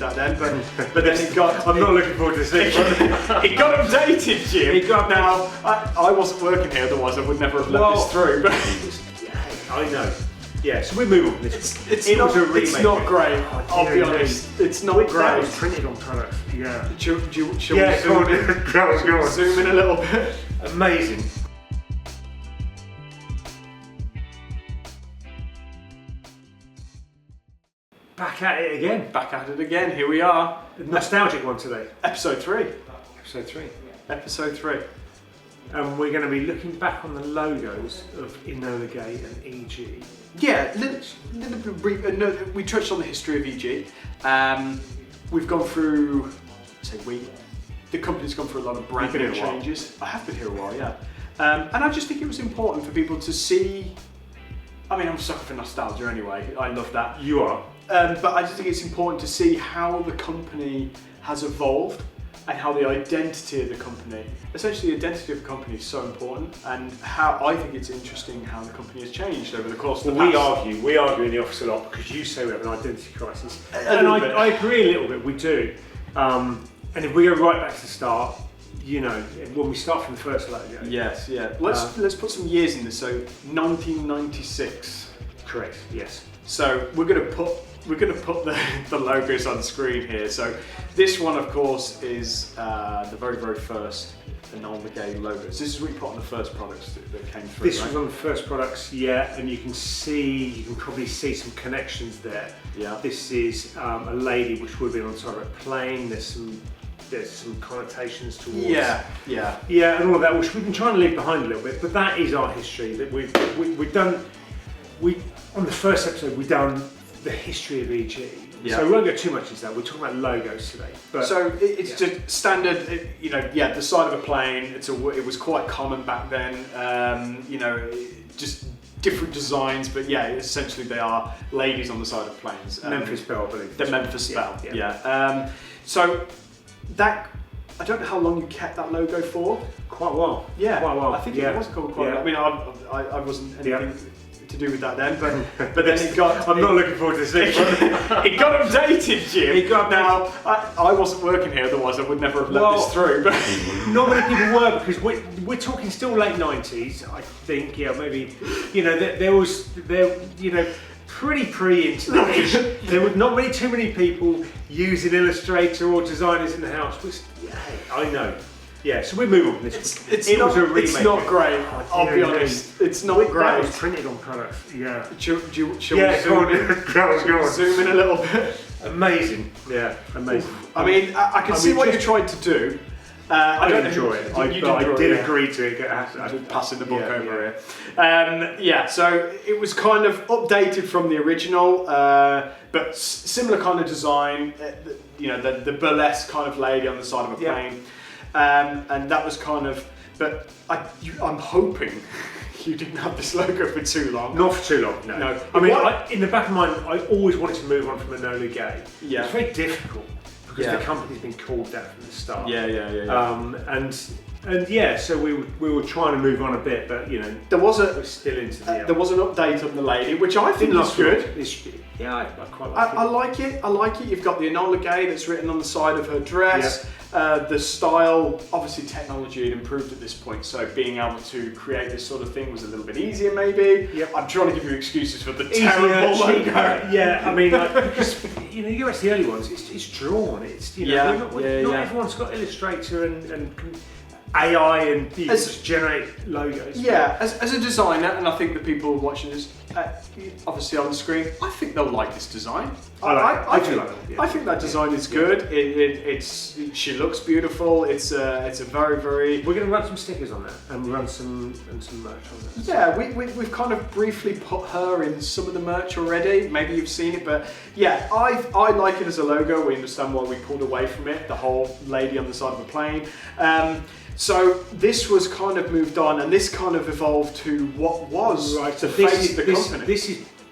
that then, but then it got. I'm not looking forward to seeing it. It got updated, Jim. It got now. I wasn't working here, otherwise I would never have let this through. But I know. Yeah, so we move on. It's not great. I'll be honest. It's not great. That was printed on products. Yeah. Shall we go on. Zoom in a little bit? Amazing. Back at it again. Back at it again. Here we are. A nostalgic one today. Episode 3. Episode 3. Episode 3. And we're going to be looking back on the logos of Enola Gaye and EG. Yeah, we touched on the history of EG. We've gone through, the company's gone through a lot of branding changes. I have been here a while, yeah. And I just think it was important for people to see. I mean, I'm a sucker for nostalgia anyway. I love that. You are. But I just think it's important to see how the company has evolved and how the identity of the company, essentially the identity of the company is so important, and how I think it's interesting how the company has changed over the course of the past. We argue in the office a lot because you say we have an identity crisis. And I agree a little bit, we do. And if we go right back to the start, you know, when we start from the first logo. Yes, yeah. Let's put some years in this. So 1996. Correct. Yes. So we're going to put the logos on screen here. So this one, of course, is the very first Enola Gaye logos. This is what you put on the first products that came through. This was on the first products, yeah, and you can probably see some connections there. Yeah. This is a lady which would have been on top of a plane. There's some connotations towards. Yeah, and all of that, which we've been trying to leave behind a little bit, but that is our history. That we've done. On the first episode, we've done the history of EG. Yeah. So we won't go too much into that. We're talking about logos today. But so it's just standard, the side of a plane. It was quite common back then. Just different designs, but yeah, essentially they are ladies on the side of planes. Memphis Belle, I believe. The Memphis Belle, yeah. So that, I don't know how long you kept that logo for. Quite a while. Yeah, quite a while. I think it was called quite a while. I mean, I wasn't anything to do with that then, but then it got. I'm not looking forward to seeing it. It got updated, Jim. It got now. I wasn't working here, otherwise I would never have let this through. But not many people were, because we're talking still late 90s, I think. Yeah, maybe. There was pretty pre-internet. There were not too many people using Illustrator or designers in the house. Which, I know. Yeah, so we move on from this. It's not great. I'll be honest. It's not great. That was printed on products. Yeah. Shall we go on. Zoom in a little bit? Amazing. Yeah, amazing. I mean, I can see what you tried to do. I don't enjoy it. I did agree to it. Passing the book over here. So it was kind of updated from the original, but similar kind of design. The burlesque kind of lady on the side of a plane. And that was kind of, but I'm hoping you didn't have this logo for too long. Not for too long, no. I mean, in the back of my mind, I always wanted to move on from Enola Gaye. Yeah. It's very difficult because the company's been called that from the start. So we were trying to move on a bit, but we're still into the. There was an update on the lady, which I think is good. Yeah, I quite like it. I like it. I like it. You've got the Enola Gaye that's written on the side of her dress. The style, obviously technology had improved at this point, so being able to create this sort of thing was a little bit easier maybe. Yep. I'm trying to give you excuses for the terrible logo. Yeah, I mean, because you go back to the early ones, it's drawn. It's not everyone's got Illustrator and AI and generate logos. Yeah, as a designer, and I think the people watching this, obviously on the screen, I think they'll like this design. I think that design is good. She looks beautiful. It's a very. We're going to run some stickers on that and run some merch on that. Yeah, we've kind of briefly put her in some of the merch already. Maybe you've seen it, but yeah, I like it as a logo. We understand why we pulled away from it. The whole lady on the side of a plane. So this was kind of moved on, and this kind of evolved to what was the face of the company.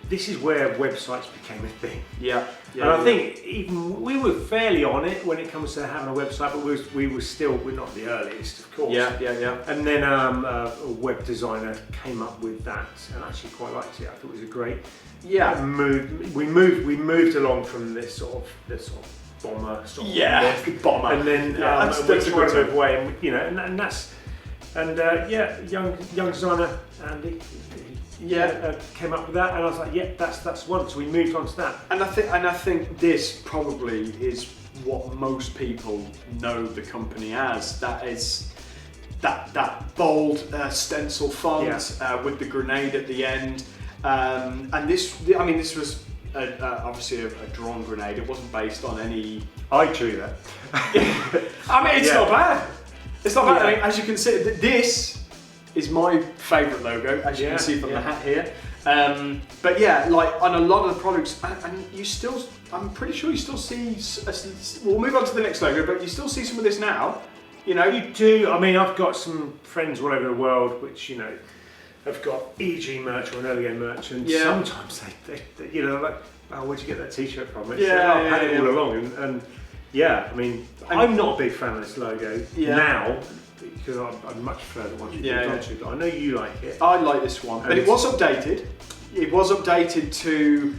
This is where websites became a thing. Yeah. And I think even we were fairly on it when it comes to having a website, but we're not the earliest, of course. Yeah. And then a web designer came up with that, and I actually quite liked it. I thought it was a great. Yeah. We moved along from this sort of bomber sort of the bomber. And then that's we're a trying good to move away, and you know, and that's young designer Andy. Came up with that, and I was like, yeah, that's one. So we moved on to that. And I think this probably is what most people know the company as. That is that bold stencil font with the grenade at the end. And this was obviously a drawn grenade. It wasn't based on any. I drew that. I mean, it's not bad. It's not bad. Yeah. I mean, as you can see, this is my favourite logo, as you can see from the hat here. But yeah, like on a lot of the products, and you still, I'm pretty sure you still see, we'll move on to the next logo, but you still see some of this now, you know? You do. I mean, I've got some friends all over the world which, you know, have got EG merch or Enola Gaye merch, and sometimes they you know, like, oh, where'd you get that t-shirt from? I've had it all along, and yeah, I mean, I'm not a big fan of this logo now, because I'd much prefer the one you moved on to, but I know you like it. I like this one, but it was updated. It was updated to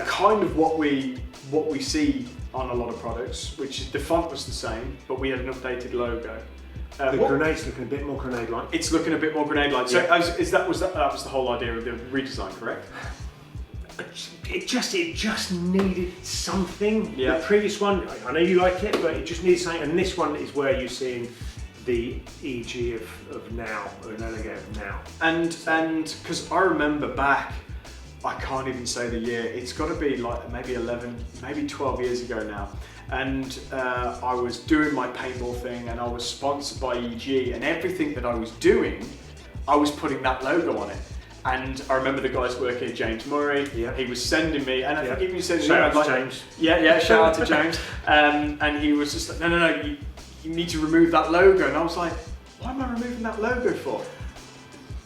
kind of what we see on a lot of products, which is the font was the same, but we had an updated logo. The grenade's looking a bit more grenade-like. It's looking a bit more grenade-like. So that was the whole idea of the redesign, correct? It just needed something. Yeah. The previous one, I know you like it, but it just needed something. And this one is where you're seeing the EG of now, or Enola Gaye of now. And because I remember back, I can't even say the year. It's got to be like maybe 11, maybe 12 years ago now. And I was doing my paintball thing, and I was sponsored by EG, and everything that I was doing, I was putting that logo on it. And I remember the guys working at James Murray. Yeah. He was sending me, and I think he was sending me. Shout out to like, James. Yeah, shout out to James. And he was just like, no, you need to remove that logo. And I was like, why am I removing that logo for?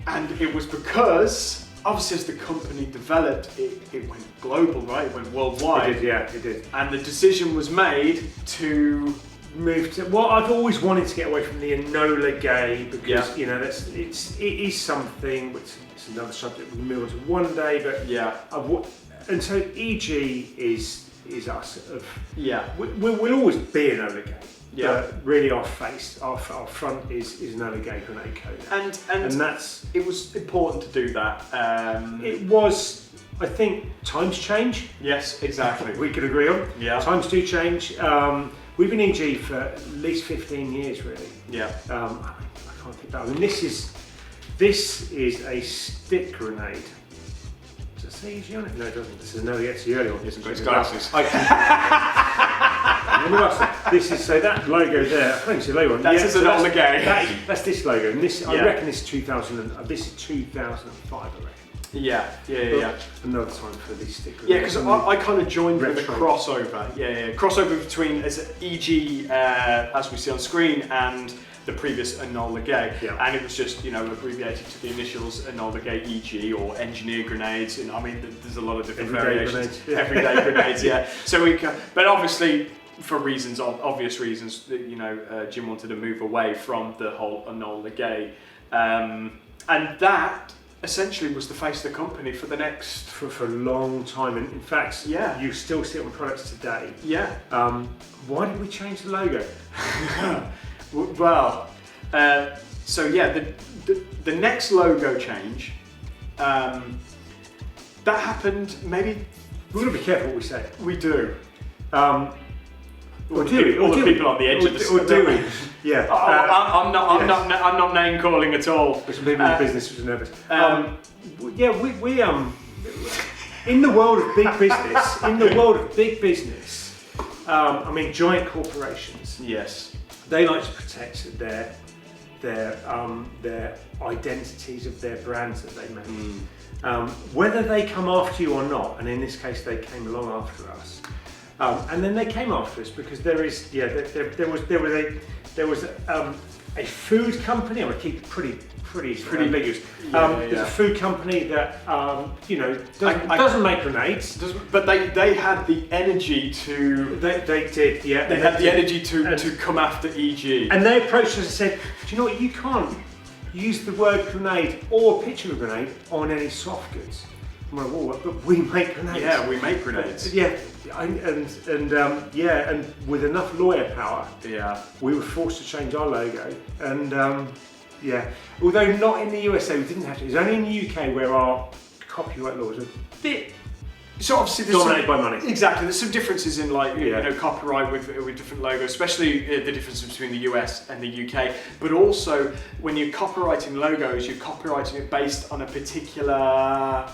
And it was because, obviously, as the company developed, it went global, right? It went worldwide. It did. And the decision was made to move to. Well, I've always wanted to get away from the Enola Gaye because you know it is something which is another subject we can move on to one day. But and so EG is us. We'll always be Enola Gaye. Yeah. But really, our front is Enola Gaye grenade code. And that's it was important to do that. It was. I think times change. Yes, exactly. We could agree on. Yeah. Times do change. We've been EG for at least 15 years, really. Yeah. I can't think that. I mean, this is a stick grenade. Does it say EG on it? No, it doesn't. This is no, it's the early one. It's got his glasses. This is so that logo there. I think it's the logo one. That's Enola Gaye. That's this logo, and this I reckon this is 2000. This is 2005, I reckon. Yeah. Another time for these stick grenades. Yeah, because I kind of joined with a crossover. Yeah. Crossover between EG, as we see on screen, and the previous Enola Gaye. Yeah. And it was just, you know, abbreviated to the initials Enola Gaye EG or engineer grenades. And I mean, there's a lot of different variations. Everyday grenades, yeah. So we can, but obviously, for obvious reasons, you know, Jim wanted to move away from the whole Enola Gaye. And that essentially was the face of the company for the next... For a long time, and in fact, you still see it on products today. Yeah. Why did we change the logo? Well, so yeah, the next logo change, that happened maybe... We've got to be careful what we say. We do. Or do we? All the people on the edge of the... Or do we? Yeah. I'm not name calling at all. There's some people in the business who are nervous. We in the world of big business, I mean, giant corporations. Yes. They like to protect their identities of their brands that they make. Whether they come after you or not, and in this case, they came along after us. And then they came after us because there was a food company. I'm gonna keep it pretty ambiguous. There's a food company that doesn't make grenades, but they had the energy to. They did, yeah. They had the energy to come after EG. And they approached us and said, "Do you know what? You can't use the word grenade or a picture of a grenade on any soft goods." I'm like, "Well, but we make grenades." Yeah, we make grenades. But, And with enough lawyer power, Yeah. we were forced to change our logo. And although not in the USA, we didn't have to. It was only in the UK where our copyright laws are a bit So obviously there's dominated by money. Exactly, there's some differences in you Yeah. know, copyright with different logos, especially the difference between the US and the UK. But also when you're copywriting logos, you're copywriting it based on a particular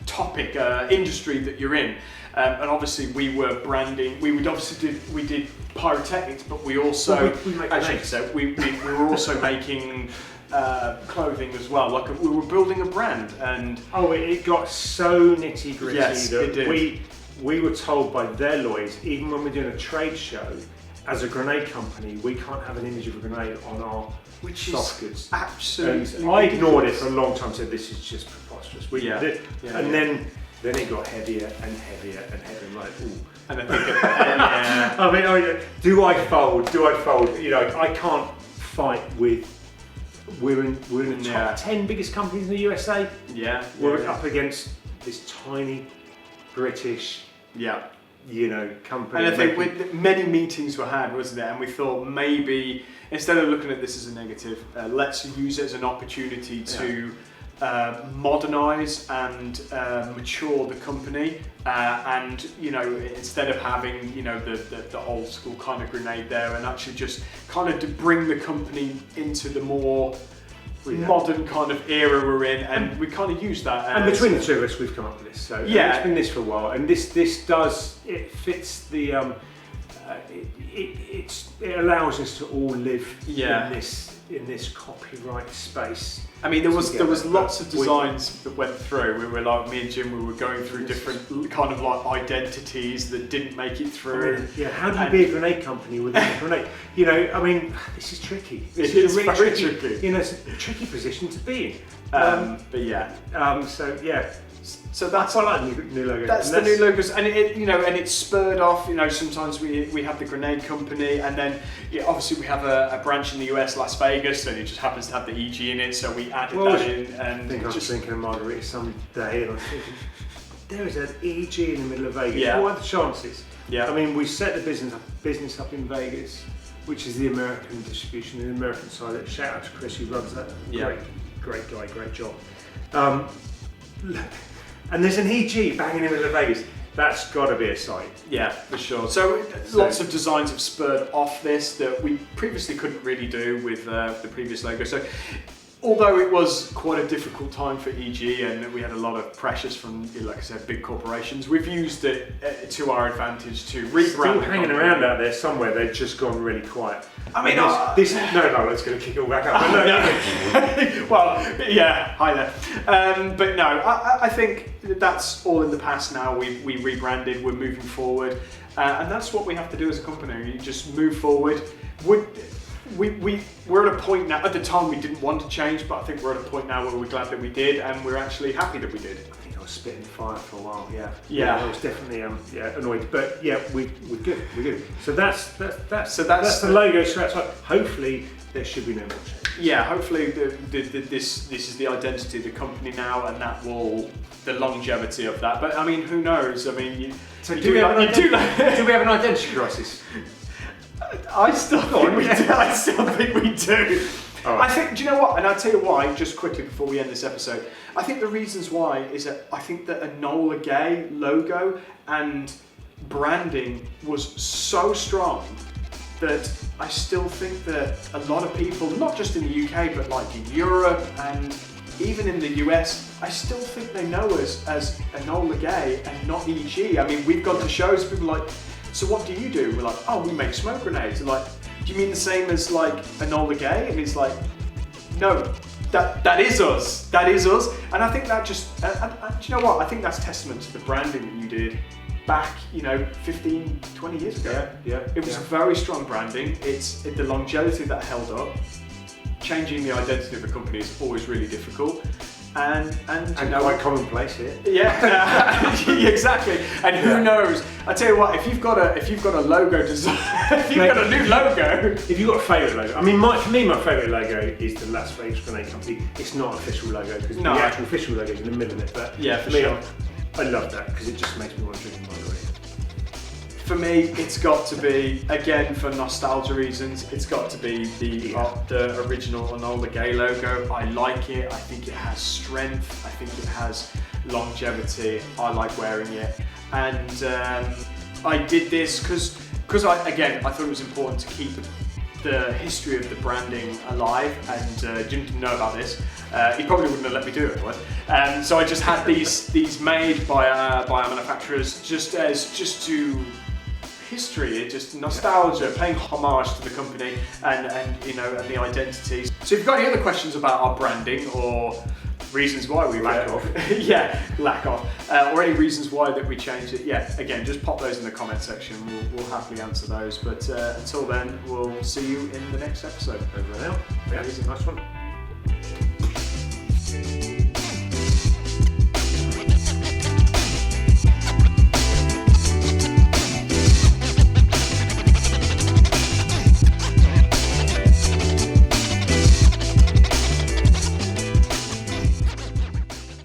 topic, industry that you're in. And obviously we were branding. We did pyrotechnics, but we also we make actually grenades. so we were also making clothing as well. Like we were building a brand, and It got so nitty gritty Yes, that it did. we were told by their lawyers, even when we're doing a trade show, as a grenade company, we can't have an image of a grenade on our which soft is goods. absolutely. And I ignored it ridiculous. for a long time. Said this is just preposterous. Then it got heavier and heavier and heavier. I'm like, ooh. And I think, yeah. I mean, do I fold? Do I fold? You know, I can't fight with. We're in the top 10 biggest companies in the USA. Yeah. We're up against this tiny British, company. And I think many meetings were had, wasn't there? And we thought maybe instead of looking at this as a negative, let's use it as an opportunity to modernise and mature the company. And instead of having the old school kind of grenade there, and actually just kind of to bring the company into the more modern kind of era we're in, and we kind of use that. And between the two of us, we've come up with this. So it's been this for a while, and this fits the. It allows us to all live in this copyright space. I mean, there was lots of designs that went through. We were like, me and Jim, we were going through different kind of like identities that didn't make it through. How do you be a grenade company with a grenade? This is tricky. This is really very tricky. It's a tricky position to be in. But yeah. So that's I like new logo. That's the new logos, and it spurred off. Sometimes we have the grenade company, and then obviously we have a branch in the US, Las Vegas, and it just happens to have the EG in it, so we added that in. And I think I was drinking a margarita some day, and I was thinking, there is an EG in the middle of Vegas. Yeah. What are the chances? Yeah. I mean, we set the business up in Vegas, which is the American distribution, the American side. Shout out to Chris who runs that. Yeah. Great guy, great job. And there's an EG banging in the middle of Vegas. That's got to be a sight. Yeah, for sure. So lots of designs have spurred off this that we previously couldn't really do with the previous logo. So although it was quite a difficult time for EG and we had a lot of pressures from, like I said, big corporations, we've used it to our advantage to rebrand. Still hanging around out there somewhere, they've just gone really quiet. I mean, it's going to kick it all back up. Well, yeah, hi there. But no, I think that's all in the past now. We rebranded, we're moving forward, and that's what we have to do as a company. You just move forward. We're at a point now. At the time, we didn't want to change, but I think we're at a point now where we're glad that we did, and we're actually happy that we did. I think I was spitting fire for a while. Yeah. I was definitely annoyed, but we're good. We're good. So that's the logo. So that's hopefully there should be no more change. Yeah, hopefully this is the identity of the company now, and that will the longevity of that. But I mean, who knows? I mean, do we have an identity crisis? I still think we do. I still think we do. Right. I think. Do you know what? And I'll tell you why. Just quickly before we end this episode, I think the reasons why is that I think the Enola Gaye logo and branding was so strong that I still think that a lot of people, not just in the UK, but like in Europe and even in the US, I still think they know us as Enola Gaye and not EG. I mean, we've gone to shows, people are like, so what do you do? We're like, oh, we make smoke grenades. And like, do you mean the same as like Enola Gaye? And it's like, no, that is us. That is us. And I think that just, do you know what? I think that's testament to the branding that you did back, 15, 20 years ago. Yeah. It was a very strong branding. It's the longevity that held up. Changing the identity of a company is always really difficult. And quite commonplace here. Yeah, exactly. And who knows? I tell you what, if you've got a logo design, if you've got a new logo, if you've got a favourite logo, I mean, for me, my favourite logo is the Las Vegas Grenade Company. It's not an official logo because the actual official logo is in the middle of it. But yeah, for me, I love that because it just makes me want to drink a margarita. for me, it's got to be, again, for nostalgia reasons, it's got to be the original Enola Gaye logo. I like it. I think it has strength. I think it has longevity. I like wearing it. And I did this because I thought it was important to keep the history of the branding alive, and Jim didn't know about this. He probably wouldn't have let me do it otherwise. So I just had these made by our manufacturers just to history, just nostalgia, paying homage to the company and the identities. So if you've got any other questions about our branding or reasons why we lack of, or any reasons why that we changed it, again, just pop those in the comment section. We'll happily answer those. But until then, we'll see you in the next episode. Over and out. Yeah, nice one.